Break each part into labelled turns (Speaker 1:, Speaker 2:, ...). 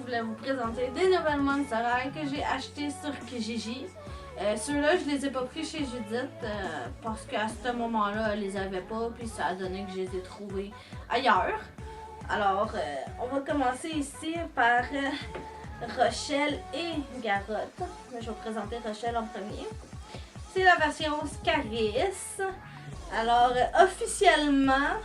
Speaker 1: voulais vous présenter des nouvelles Monster que j'ai achetées sur Kijiji. Ceux-là, je les ai pas pris chez Judith parce qu'à ce moment-là, elle les avait pas, puis ça a donné que je les ai trouvés ailleurs. Alors, on va commencer ici par Rochelle et Garotte. Je vais vous présenter Rochelle en premier. C'est la version Scaris. Alors, officiellement,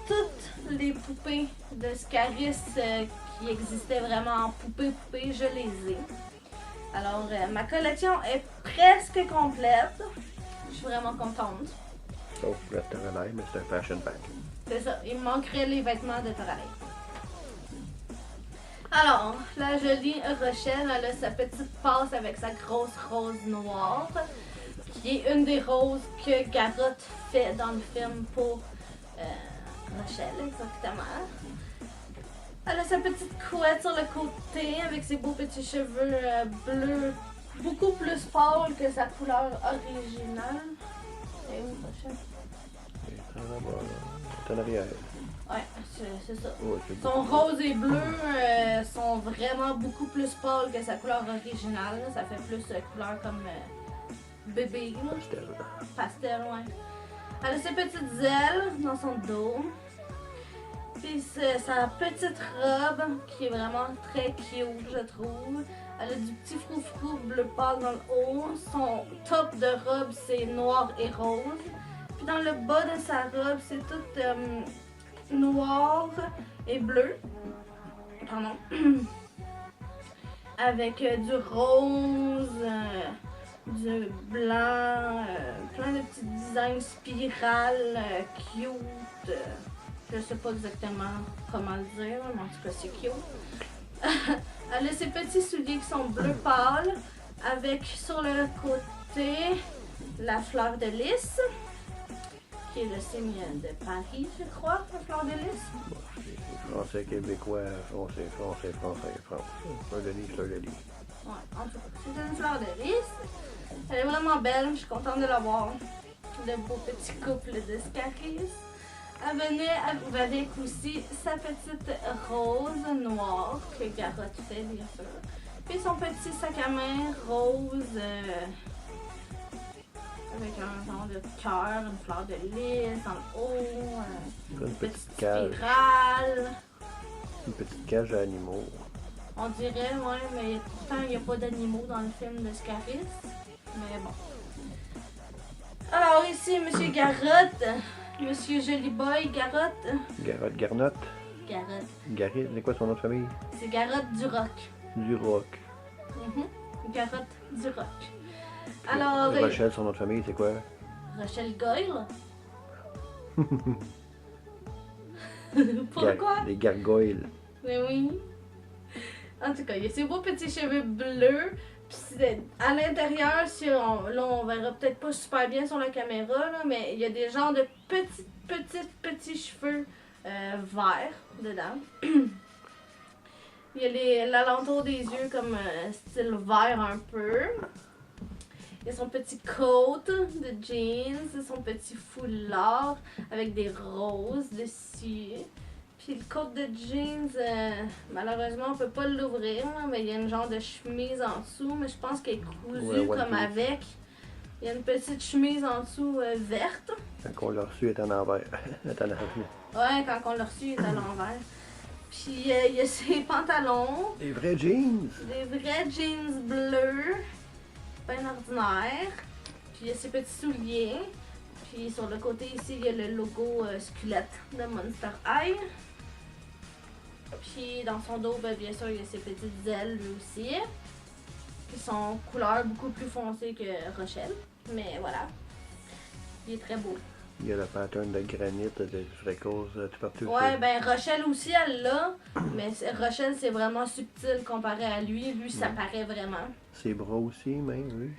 Speaker 1: toutes les poupées de Scaris qui existaient vraiment en poupée, je les ai. Alors, ma collection est presque complète. Je suis vraiment contente.
Speaker 2: Sauf le Toralei, mais c'est un fashion pack.
Speaker 1: C'est ça, il me manquerait les vêtements de Toralei. Alors, la jolie Rochelle, elle a sa petite passe avec sa grosse rose noire, qui est une des roses que Garotte fait dans le film pour Rochelle, exactement. Elle a sa petite couette sur le côté avec ses beaux petits cheveux bleus, beaucoup plus pâles que sa couleur originale. Et où, Rochelle?
Speaker 2: C'est en bas, là. En arrière.
Speaker 1: Ouais, c'est ça.
Speaker 2: Ouais,
Speaker 1: Son rose et bleu sont vraiment beaucoup plus pâles que sa couleur originale. Ça fait plus couleur comme bébé. Là.
Speaker 2: pastel.
Speaker 1: Pastel, ouais. Elle a ses petites ailes dans son dos. Puis sa petite robe qui est vraiment très cute, je trouve. Elle a du petit froufrou bleu pâle dans le haut. Son top de robe, c'est noir et rose. Puis dans le bas de sa robe, c'est tout noir et bleu. Pardon. Avec du rose, du blanc, plein de petits designs spirales, cute. Je sais pas exactement comment le dire, mais en tout cas c'est cute. Elle a ses petits souliers qui sont bleu pâle, avec sur le côté la fleur de lys, qui est le signe de Paris, je crois, la fleur de lys.
Speaker 2: Français, québécois, français. Fleur de lys, fleur de lys.
Speaker 1: Ouais, en tout cas, c'est une fleur de lys. Elle est vraiment belle, je suis contente de la voir. Le beau petit couple de Scaris. Elle venait avec aussi sa petite rose noire que Garotte fait, bien sûr. Puis son petit sac à main rose avec un genre de cœur, une fleur de lys en haut,
Speaker 2: Une petite
Speaker 1: spirale.
Speaker 2: cage. Une petite cage à animaux.
Speaker 1: On dirait, ouais, mais pourtant il n'y a pas d'animaux dans le film de Scaris. Mais bon. Alors ici, Monsieur Garotte. Monsieur Joli Boy, Garotte.
Speaker 2: Garotte Garnotte.
Speaker 1: Garotte.
Speaker 2: Garit, c'est quoi son nom de famille?
Speaker 1: C'est Garotte du Roc.
Speaker 2: Du Roc.
Speaker 1: Garotte du Roc. Alors.
Speaker 2: Rochelle, son nom de famille, c'est quoi?
Speaker 1: Rochelle Goyle. Pourquoi?
Speaker 2: Les gargoyles.
Speaker 1: Mais oui. En tout cas, il y a ses beaux petits cheveux bleus. Puis à l'intérieur, là on verra peut-être pas super bien sur la caméra, là, mais il y a des genres de petits cheveux verts dedans. Il y a l'alentour des yeux comme style vert un peu. Il y a son petit coat de jeans, son petit foulard avec des roses dessus. Puis le coat de jeans, malheureusement on peut pas l'ouvrir, mais il y a une genre de chemise en dessous, mais je pense qu'elle est cousue comme avec. Il y a une petite chemise en dessous verte.
Speaker 2: Quand on l'a reçu, elle est en envers. Elle est en arrière.
Speaker 1: Ouais, quand on l'a reçu, il est à l'envers. Puis il y a ses pantalons.
Speaker 2: Des vrais jeans.
Speaker 1: Des vrais jeans bleus, bien ordinaires. Puis il y a ses petits souliers. Puis sur le côté ici, il y a le logo squelette de Monster High. Puis dans son dos, ben, bien sûr, il y a ses petites ailes lui aussi. Qui sont couleur beaucoup plus foncée que Rochelle. Mais voilà. Il est très beau.
Speaker 2: Il y a le pattern de granit, de frécose tout partout.
Speaker 1: Ouais, ben Rochelle aussi, elle l'a. Mais Rochelle, c'est vraiment subtil comparé à lui. Lui, ça paraît vraiment.
Speaker 2: Ses bras aussi, même, oui.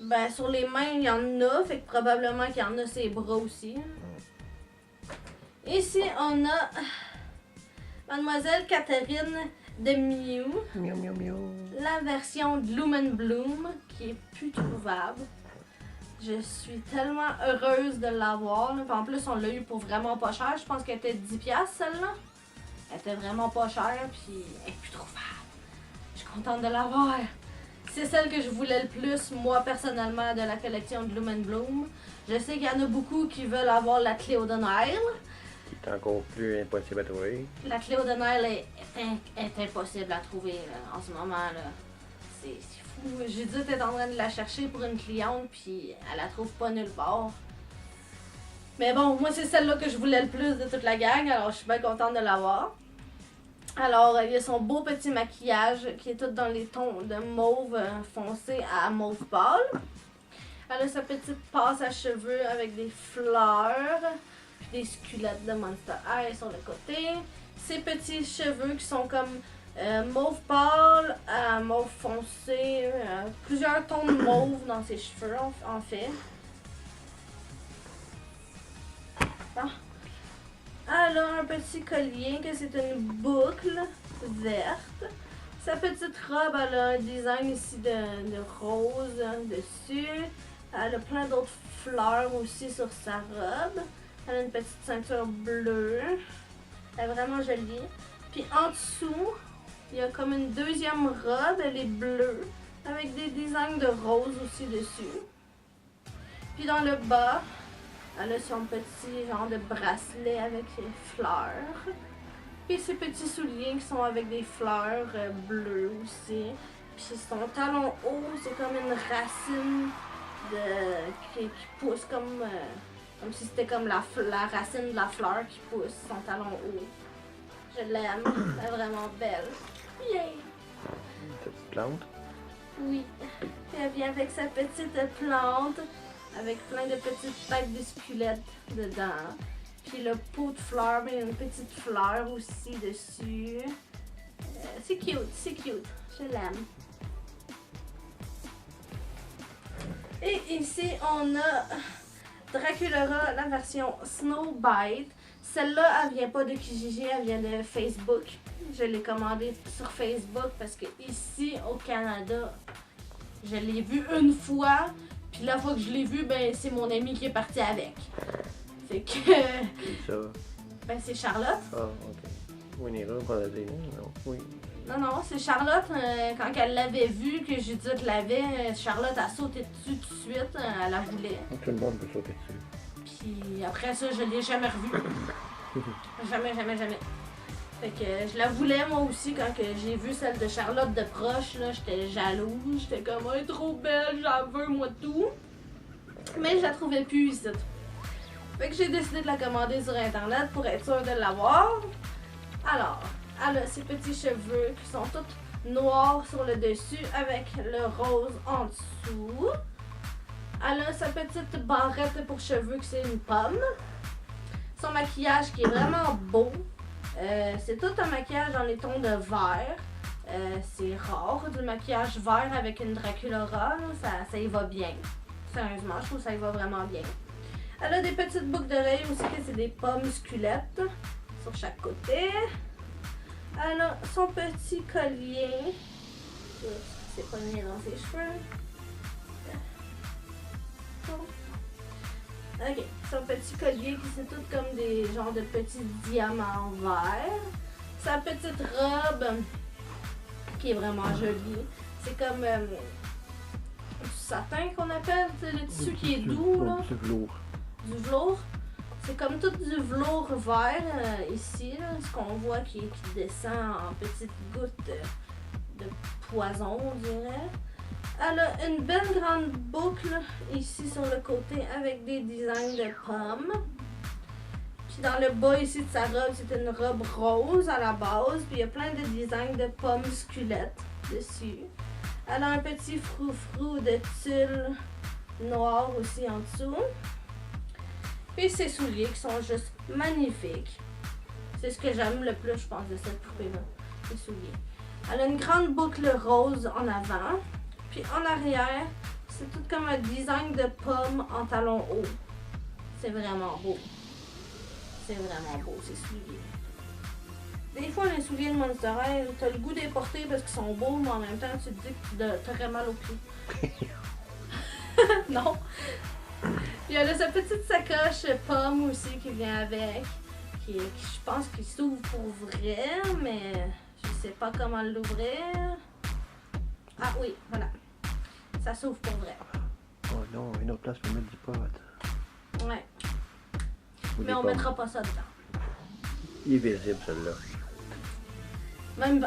Speaker 1: Ben, sur les mains, il y en a. Fait que probablement qu'il y en a ses bras aussi. Ici, on a Mademoiselle Catherine de Mew.
Speaker 2: Miaou, miaou, miaou.
Speaker 1: La version Gloom and Bloom, qui est plus trouvable. Je suis tellement heureuse de l'avoir. En plus, on l'a eu pour vraiment pas cher. Je pense qu'elle était 10$ celle-là. Elle était vraiment pas chère, puis elle est plus trouvable. Je suis contente de l'avoir. C'est celle que je voulais le plus, moi, personnellement, de la collection de Gloom and Bloom. Je sais qu'il y en a beaucoup qui veulent avoir la Cléo de Nile.
Speaker 2: Qui est encore plus impossible à trouver.
Speaker 1: La Cléo de Nile est impossible à trouver là, en ce moment. Là. C'est fou. Judith est en train de la chercher pour une cliente, puis elle la trouve pas nulle part. Mais bon, moi, c'est celle-là que je voulais le plus de toute la gang, alors je suis bien contente de l'avoir. Alors, il y a son beau petit maquillage qui est tout dans les tons de mauve foncé à mauve pâle. Elle a sa petite passe à cheveux avec des fleurs, puis des squelettes de Monster High sur le côté. Ses petits cheveux qui sont comme mauve pâle à mauve foncé, plusieurs tons de mauve dans ses cheveux en fait. Bon. Elle a un petit collier que c'est une boucle verte. Sa petite robe, elle a un design ici de rose dessus. Elle a plein d'autres fleurs aussi sur sa robe. Elle a une petite ceinture bleue. Elle est vraiment jolie. Puis en dessous, il y a comme une deuxième robe, elle est bleue, avec des designs de rose aussi dessus. Puis dans le bas, elle a son petit genre de bracelet avec ses fleurs. Puis ses petits souliers qui sont avec des fleurs bleues aussi. Puis son talon haut, c'est comme une racine qui pousse comme si c'était comme la racine de la fleur qui pousse, son talon haut. Je l'aime, elle est vraiment belle. Yay!
Speaker 2: Une petite plante.
Speaker 1: Oui. Puis elle vient avec sa petite plante, avec plein de petites têtes de squelettes dedans. Puis le pot de fleurs, mais il y a une petite fleur aussi dessus. C'est cute, c'est cute. Je l'aime. Et ici, on a Draculaura, la version Snowbite. Celle-là, elle vient pas de Kijiji, elle vient de Facebook. Je l'ai commandée sur Facebook parce que ici, au Canada, je l'ai vue une fois. Puis la fois que je l'ai vue, ben c'est mon ami qui est parti avec. Fait que...
Speaker 2: C'est ça.
Speaker 1: Ben c'est Charlotte.
Speaker 2: Ah, ok. Winnie-Ra, on va dire. Non, oui.
Speaker 1: Non, c'est Charlotte. Quand elle l'avait vue, que Judith l'avait, Charlotte a sauté dessus tout de suite. Elle la voulait.
Speaker 2: Tout le monde peut sauter dessus.
Speaker 1: Puis après ça, je l'ai jamais revue. Jamais. Fait que je la voulais moi aussi quand que j'ai vu celle de Charlotte de proche, là, j'étais jalouse, j'étais comme elle est trop belle, j'en veux moi tout. Mais je la trouvais plus ici. Fait que j'ai décidé de la commander sur internet pour être sûre de l'avoir. Alors, elle a ses petits cheveux qui sont tous noirs sur le dessus avec le rose en dessous. Elle a sa petite barrette pour cheveux qui c'est une pomme. Son maquillage qui est vraiment beau. C'est tout un maquillage dans les tons de vert. C'est rare du maquillage vert avec une Draculaura. Ça y va bien. Sérieusement, je trouve que ça y va vraiment bien. Elle a des petites boucles d'oreilles aussi, que c'est des pommes squelettes sur chaque côté. Elle a son petit collier. C'est pas mis dans ses cheveux. Ok, son petit collier qui c'est tout comme des genres de petits diamants verts. Sa petite robe qui est vraiment jolie. C'est comme du satin qu'on appelle, le tissu qui est doux là.
Speaker 2: Du velours.
Speaker 1: Du velours. C'est comme tout du velours vert ici, là, ce qu'on voit qui descend en petites gouttes de poison, on dirait. Elle a une belle grande boucle ici sur le côté avec des designs de pommes. Puis dans le bas ici de sa robe, c'est une robe rose à la base. Puis il y a plein de designs de pommes squelettes dessus. Elle a un petit froufrou de tulle noir aussi en dessous. Puis ses souliers qui sont juste magnifiques. C'est ce que j'aime le plus, je pense, de cette poupée-là, les souliers. Elle a une grande boucle rose en avant. Puis en arrière, c'est tout comme un design de pomme en talon haut. C'est vraiment beau. C'est vraiment beau, ces souliers. Des fois, les souliers de Monster High, t'as le goût de les porter parce qu'ils sont beaux, mais en même temps, tu te dis que t'aurais mal aux pieds. Non. Puis elle a sa petite sacoche pomme aussi qui vient avec, je pense qu'il s'ouvre pour vrai, mais je sais pas comment l'ouvrir. Ah oui, voilà. Ça s'ouvre pour vrai.
Speaker 2: Oh non, une autre place pour mettre du pot.
Speaker 1: Ouais.
Speaker 2: Ou
Speaker 1: Mais
Speaker 2: des
Speaker 1: on
Speaker 2: pommes.
Speaker 1: mettra pas ça dedans.
Speaker 2: Il est visible, celui-là.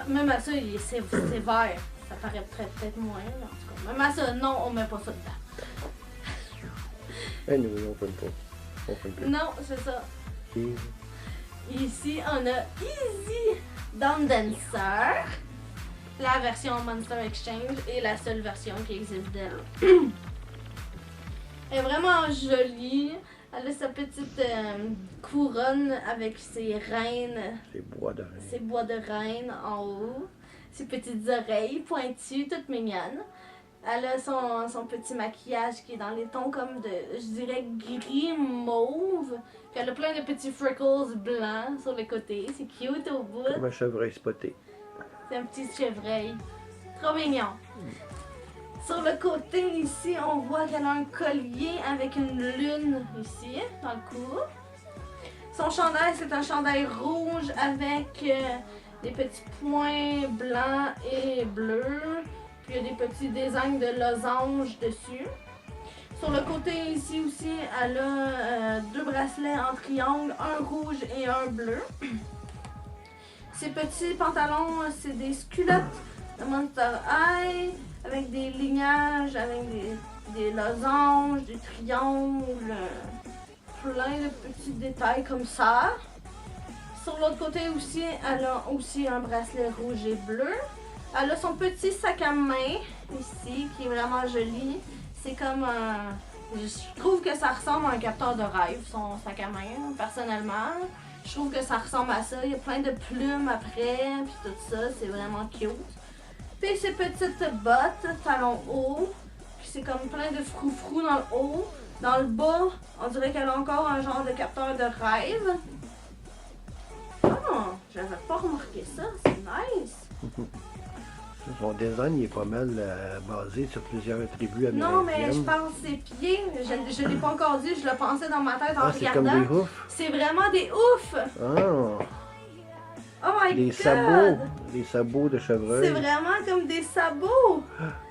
Speaker 1: Même à ça, c'est vert. Ça paraît peut-être moins, là, en tout cas. Même à ça, non, on met pas ça dedans.
Speaker 2: Eh, nous, on fait pas. On fait plus.
Speaker 1: Non, c'est ça.
Speaker 2: Ok.
Speaker 1: Ici, on a Easy Dancer, la version Monster Exchange et la seule version qui existe d'elle. Elle est vraiment jolie. Elle a sa petite couronne avec ses reines,
Speaker 2: C'est bois de rein.
Speaker 1: ses bois de reine en haut, ses petites oreilles pointues, toutes mignonnes. Elle a son petit maquillage qui est dans les tons comme de, je dirais, gris mauve. Puis elle a plein de petits freckles blancs sur les côtés. C'est cute au bout.
Speaker 2: Comme un chevreuil spoté.
Speaker 1: C'est un petit chevreuil. Trop mignon. Sur le côté ici, on voit qu'elle a un collier avec une lune ici, dans le cou. Son chandail, c'est un chandail rouge avec des petits points blancs et bleus. Puis il y a des petits designs de losanges dessus. Sur le côté ici aussi, elle a deux bracelets en triangle, un rouge et un bleu. Ces petits pantalons, c'est des sculottes de Monster High avec des lignages, avec des losanges, des triangles, plein de petits détails comme ça. Sur l'autre côté aussi, elle a aussi un bracelet rouge et bleu. Elle a son petit sac à main ici qui est vraiment joli. C'est comme un... Je trouve que ça ressemble à un capteur de rêve, son sac à main, personnellement. Je trouve que ça ressemble à ça. Il y a plein de plumes après, puis tout ça. C'est vraiment cute. Puis ces petites bottes, talons hauts. Puis c'est comme plein de froufrous dans le haut. Dans le bas, on dirait qu'elle a encore un genre de capteur de rêve. Oh, j'avais pas remarqué ça. C'est nice.
Speaker 2: Son design il est pas mal basé sur plusieurs tribus amérindiennes.
Speaker 1: Non, mais je pense ses pieds. Je l'ai pas encore dit, je le pensais dans ma tête en
Speaker 2: Ah, c'est comme
Speaker 1: regardant.
Speaker 2: des houfs.
Speaker 1: C'est vraiment des oufs!
Speaker 2: Ah,
Speaker 1: Oh my
Speaker 2: des
Speaker 1: god!
Speaker 2: sabots. Des sabots de chevreuil.
Speaker 1: C'est vraiment comme des sabots!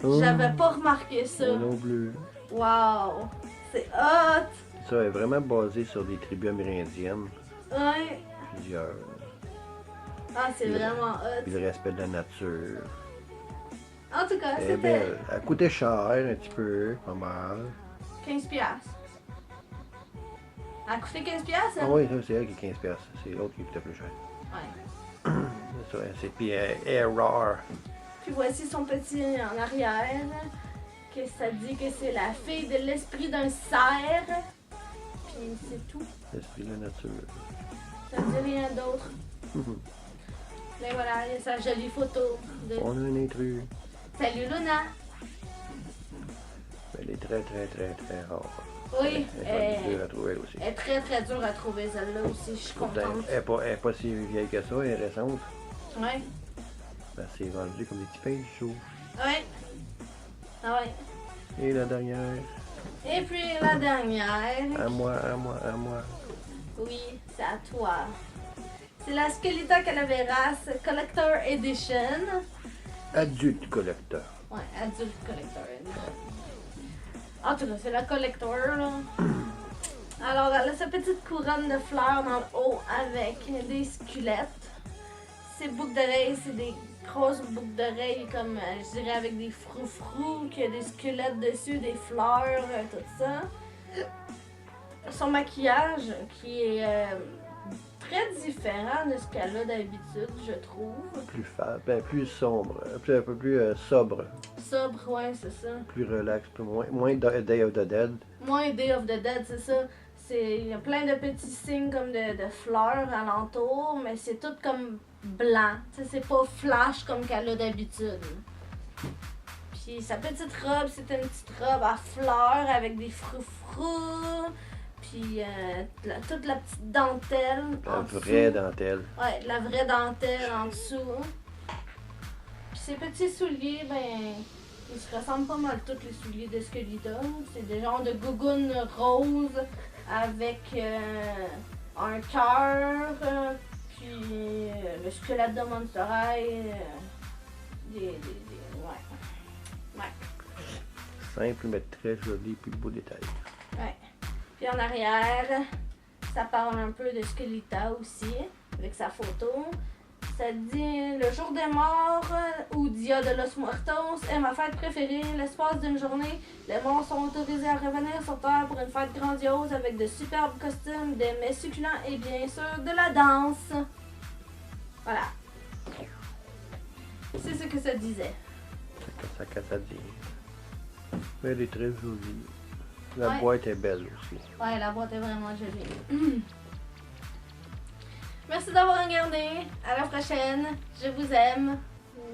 Speaker 2: Oh,
Speaker 1: J'avais pas remarqué ça.
Speaker 2: moi non plus.
Speaker 1: Wow! C'est hot!
Speaker 2: Ça est vraiment basé sur des tribus amérindiennes.
Speaker 1: Ouais!
Speaker 2: Plusieurs.
Speaker 1: Ah, c'est
Speaker 2: Puis
Speaker 1: vraiment
Speaker 2: Puis
Speaker 1: hot.
Speaker 2: le respect de la nature.
Speaker 1: En tout cas,
Speaker 2: Elle est
Speaker 1: c'était
Speaker 2: belle. Elle coûtait cher un petit peu, pas mal.
Speaker 1: 15$. Elle a coûté 15$?
Speaker 2: Ah oui, ça, c'est elle qui est 15$. C'est l'autre qui coûtait plus cher.
Speaker 1: Ouais.
Speaker 2: C'est ça, c'est puis elle est rare.
Speaker 1: Puis voici son petit en arrière. Que ça dit que c'est la fille de l'esprit d'un cerf. Puis c'est tout.
Speaker 2: L'esprit de la nature.
Speaker 1: Ça dit rien d'autre. Mais voilà, il y a sa jolie photo de
Speaker 2: On a un intrus.
Speaker 1: Salut Luna!
Speaker 2: Elle est très, très, très, très rare.
Speaker 1: Oui,
Speaker 2: Elle est dure à trouver elle aussi.
Speaker 1: elle est très très dure à trouver celle-là aussi, je suis
Speaker 2: Pourtant,
Speaker 1: contente.
Speaker 2: elle est pas si vieille que ça, elle est récente.
Speaker 1: Ouais,
Speaker 2: Ben, c'est vendu comme des petits pains chauds.
Speaker 1: ouais. Ah ouais.
Speaker 2: Et la dernière,
Speaker 1: Et puis la dernière,
Speaker 2: à moi, à moi, à moi.
Speaker 1: oui, c'est à toi. C'est la Skeleta Calaveras Collector Edition.
Speaker 2: Adulte collecteur.
Speaker 1: Ouais, adulte Collector Edition. En tout cas, c'est la Collector, là. Alors, elle a sa petite couronne de fleurs dans le haut avec des squelettes. Ses boucles d'oreilles, c'est des grosses boucles d'oreilles comme, je dirais, avec des froufrous, qui a des squelettes dessus, des fleurs, tout ça. Son maquillage, qui est très différent de ce qu'elle a d'habitude, je trouve.
Speaker 2: Plus plus sombre, un peu plus sobre,
Speaker 1: Sobre, ouais, c'est ça.
Speaker 2: plus relax, moins Day of the Dead.
Speaker 1: Moins Day of the Dead, c'est ça. Il y a plein de petits signes comme de fleurs alentour, mais c'est tout comme blanc. Tu sais, c'est pas flash comme qu'elle a d'habitude. Puis sa petite robe, c'est une petite robe à fleurs avec des froufrous. Puis toute la petite dentelle
Speaker 2: La
Speaker 1: en
Speaker 2: vraie
Speaker 1: dessous.
Speaker 2: dentelle.
Speaker 1: Ouais, la vraie dentelle en dessous. Puis ses petits souliers, ben, ils se ressemblent pas mal tous les souliers de Skeleta. C'est des genres de gougounes roses avec un cœur, puis le squelette de Monster High, ouais.
Speaker 2: Simple, mais très joli, puis beau détail.
Speaker 1: Ouais. Puis en arrière, ça parle un peu de Skeleta aussi, avec sa photo. Ça dit le jour des morts ou Dia de los Muertos est ma fête préférée. L'espace d'une journée, les morts sont autorisés à revenir sur Terre pour une fête grandiose avec de superbes costumes, des mets succulents et bien sûr de la danse. Voilà. C'est ce que ça disait.
Speaker 2: Ça qu'à dire. Mais elle est très jolie. La
Speaker 1: Ouais.
Speaker 2: boîte est belle aussi.
Speaker 1: Ouais, la boîte est vraiment jolie. Merci d'avoir regardé. À la prochaine. Je vous aime.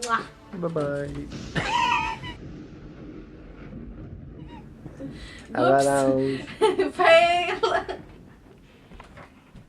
Speaker 1: Mouah.
Speaker 2: Bye bye.
Speaker 1: Oups.
Speaker 2: Avalanche.
Speaker 1: Fail.